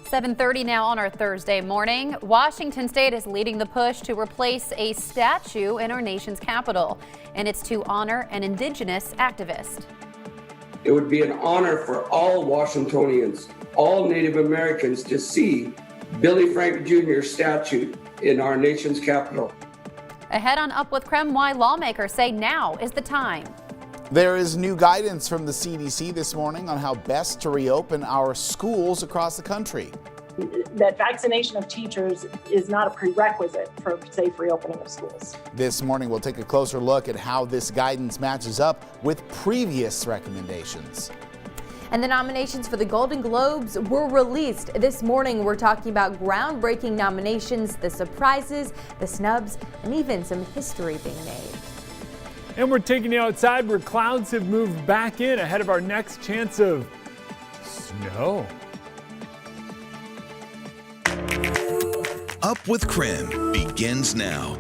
7:30 now on our Thursday morning. Washington State is leading the push to replace a statue in our nation's capital, and it's to honor an indigenous activist. It would be an honor for all Washingtonians, all Native Americans, to see Billy Frank Jr.'s statue in our nation's capital. Ahead on Up with KREM, why lawmakers say now is the time. There is new guidance from the CDC this morning on how best to reopen our schools across the country. That vaccination of teachers is not a prerequisite for safe reopening of schools. This morning, we'll take a closer look at how this guidance matches up with previous recommendations. And the nominations for the Golden Globes were released. This morning, we're talking about groundbreaking nominations, the surprises, the snubs, and even some history being made. And we're taking you outside where clouds have moved back in ahead of our next chance of snow. Up with KREM begins now.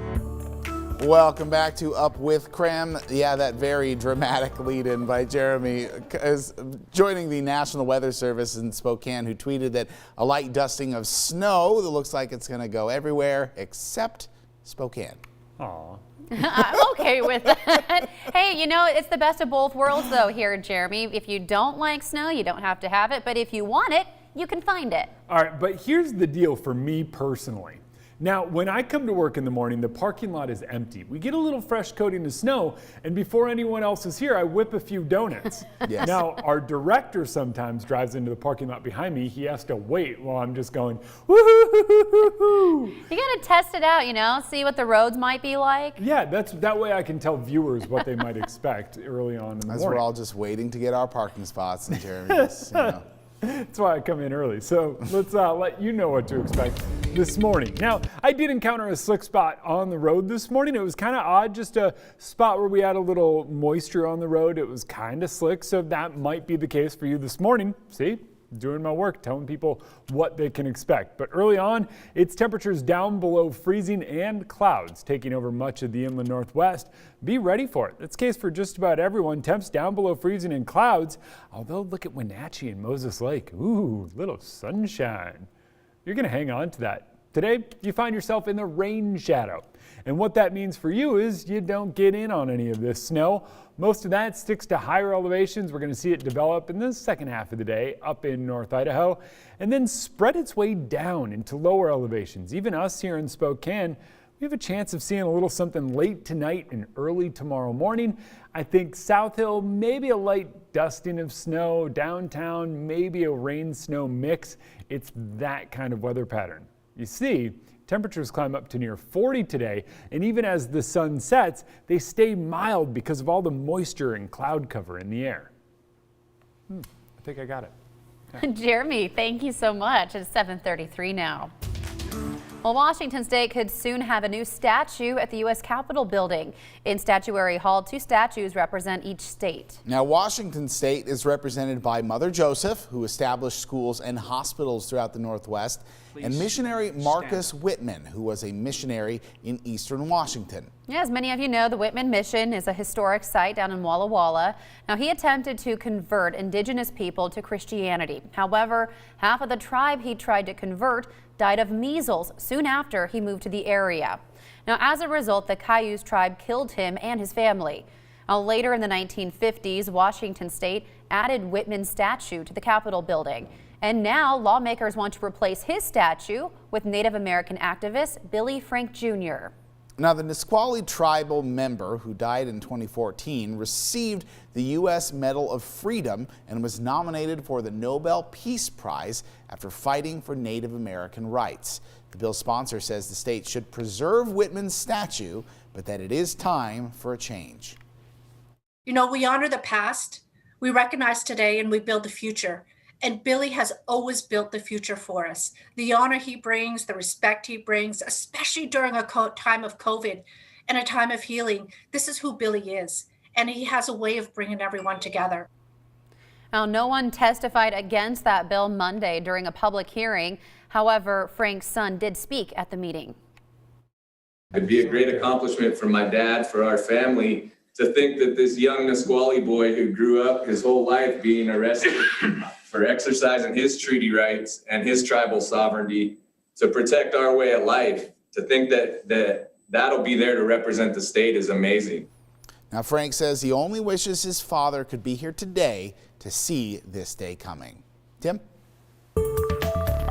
Welcome back to Up with KREM. Yeah, that very dramatic lead-in by Jeremy is joining the National Weather Service in Spokane, who tweeted that a light dusting of snow that looks like it's going to go everywhere except Spokane. Aw. I'm okay with that. Hey, you know, it's the best of both worlds, though, here, Jeremy. If you don't like snow, you don't have to have it. But if you want it, you can find it. All right, but here's the deal for me personally. Now, when I come to work in the morning, the parking lot is empty. We get a little fresh coating of snow, and before anyone else is here, I whip a few donuts. Yes. Now, our director sometimes drives into the parking lot behind me. He has to wait while I'm just going, woo-hoo-hoo-hoo-hoo-hoo. You got to test it out, you know, see what the roads might be like. Yeah, that way I can tell viewers what they might expect early on in the As morning. we're all just waiting to get our parking spots, and Jeremy's, That's why I come in early. So let's let you know what to expect this morning. Now, I did encounter a slick spot on the road this morning. It was kind of odd, just a spot where we had a little moisture on the road. It was kind of slick, so that might be the case for you this morning. See? Doing my work, telling people what they can expect. But early on, it's temperatures down below freezing and clouds taking over much of the inland northwest. Be ready for it. That's the case for just about everyone. Temps down below freezing and clouds. Although look at Wenatchee and Moses Lake. Ooh, little sunshine. You're going to hang on to that. Today, you find yourself in the rain shadow. And what that means for you is you don't get in on any of this snow. Most of that sticks to higher elevations. We're going to see it develop in the second half of the day up in North Idaho and then spread its way down into lower elevations. Even us here in Spokane, we have a chance of seeing a little something late tonight and early tomorrow morning. I think South Hill, maybe a light dusting of snow. Downtown, maybe a rain-snow mix. It's that kind of weather pattern. You see, temperatures climb up to near 40 today, and even as the sun sets, they stay mild because of all the moisture and cloud cover in the air. I think I got it. Yeah. Jeremy, thank you so much. It's 7:33 now. Well, Washington State could soon have a new statue at the U.S. Capitol building. In Statuary Hall, 2 statues represent each state. Now, Washington State is represented by Mother Joseph, who established schools and hospitals throughout the Northwest, and missionary Marcus Whitman, who was a missionary in eastern Washington. Yeah, as many of you know, the Whitman Mission is a historic site down in Walla Walla. Now, he attempted to convert indigenous people to Christianity. However, half of the tribe he tried to convert died of measles soon after he moved to the area. Now, as a result, the Cayuse tribe killed him and his family. Now, later in the 1950s, Washington State added Whitman's statue to the Capitol building. And now lawmakers want to replace his statue with Native American activist Billy Frank Jr. Now, the Nisqually tribal member who died in 2014 received the U.S. Medal of Freedom and was nominated for the Nobel Peace Prize after fighting for Native American rights. The bill's sponsor says the state should preserve Whitman's statue, but that it is time for a change. You know, we honor the past, we recognize today, and we build the future. And Billy has always built the future for us. The honor he brings, the respect he brings, especially during a time of COVID and a time of healing. This is who Billy is. And he has a way of bringing everyone together. Now, no one testified against that bill Monday during a public hearing. However, Frank's son did speak at the meeting. It'd be a great accomplishment for my dad, for our family, to think that this young Nisqually boy who grew up his whole life being arrested for exercising his treaty rights and his tribal sovereignty to protect our way of life. To think that that'll be there to represent the state is amazing. Now, Frank says he only wishes his father could be here today to see this day coming. Tim?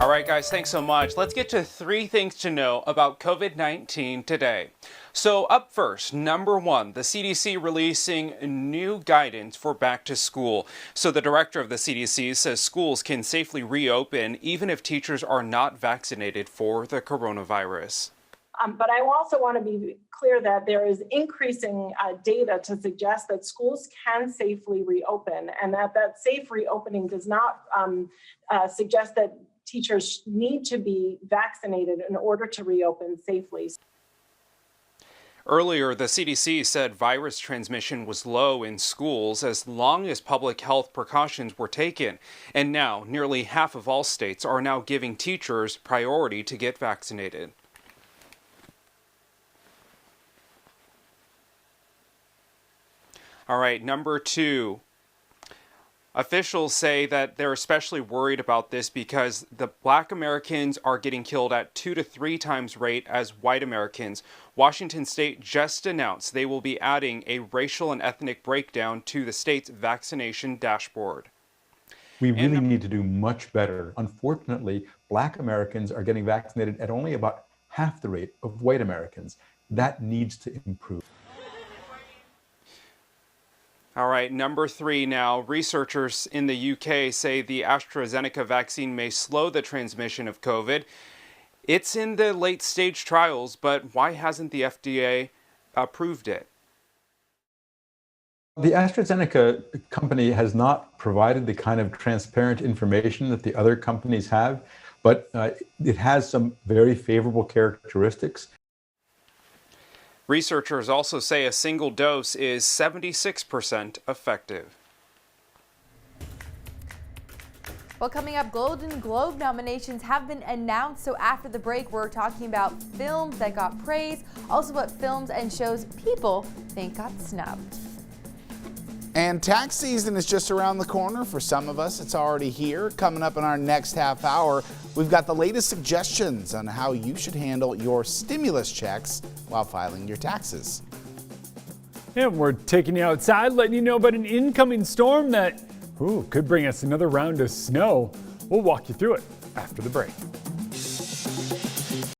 All right, guys, thanks so much. Let's get to 3 things to know about COVID-19 today. So up first, number 1, the CDC releasing new guidance for back to school. So the director of the CDC says schools can safely reopen even if teachers are not vaccinated for the coronavirus. But I also want to be clear that there is increasing data to suggest that schools can safely reopen, and that safe reopening does not suggest that teachers need to be vaccinated in order to reopen safely. Earlier, the CDC said virus transmission was low in schools as long as public health precautions were taken. And now, nearly half of all states are now giving teachers priority to get vaccinated. All right, number 2. Officials say that they're especially worried about this because the Black Americans are getting killed at 2 to 3 times rate as white Americans. Washington State just announced they will be adding a racial and ethnic breakdown to the state's vaccination dashboard. We really need to do much better. Unfortunately, Black Americans are getting vaccinated at only about half the rate of white Americans. That needs to improve. All right, number 3 now. Researchers in the UK say the AstraZeneca vaccine may slow the transmission of COVID. It's in the late stage trials, but why hasn't the FDA approved it? The AstraZeneca company has not provided the kind of transparent information that the other companies have, but it has some very favorable characteristics. Researchers also say a single dose is 76% effective. Well, coming up, Golden Globe nominations have been announced. So after the break, we're talking about films that got praise, also what films and shows people think got snubbed. And tax season is just around the corner. For some of us, it's already here. Coming up in our next half hour, we've got the latest suggestions on how you should handle your stimulus checks while filing your taxes. And we're taking you outside, letting you know about an incoming storm that could bring us another round of snow. We'll walk you through it after the break.